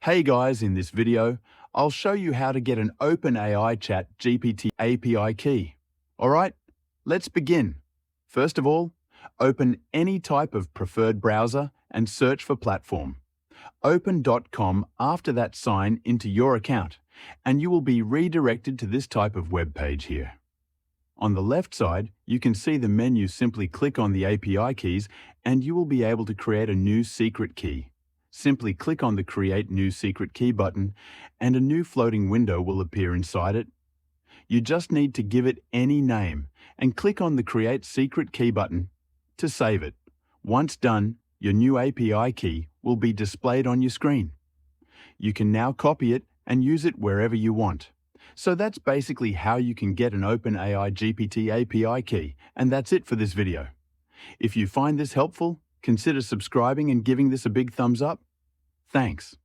Hey guys, in this video, I'll show you how to get an OpenAI ChatGPT API key. Alright, let's begin. First of all, open any type of preferred browser and search for platform. Open.com after that sign into your account, and you will be redirected to this type of web page here. On the left side, you can see the menu. Simply click on the API keys and you will be able to create a new secret key. Simply click on the Create New Secret Key button and a new floating window will appear inside it. You just need to give it any name and click on the Create Secret Key button to save it. Once done, your new API key will be displayed on your screen. You can now copy it and use it wherever you want. So that's basically how you can get an OpenAI GPT API key, and that's it for this video. If you find this helpful, consider subscribing and giving this a big thumbs up. Thanks.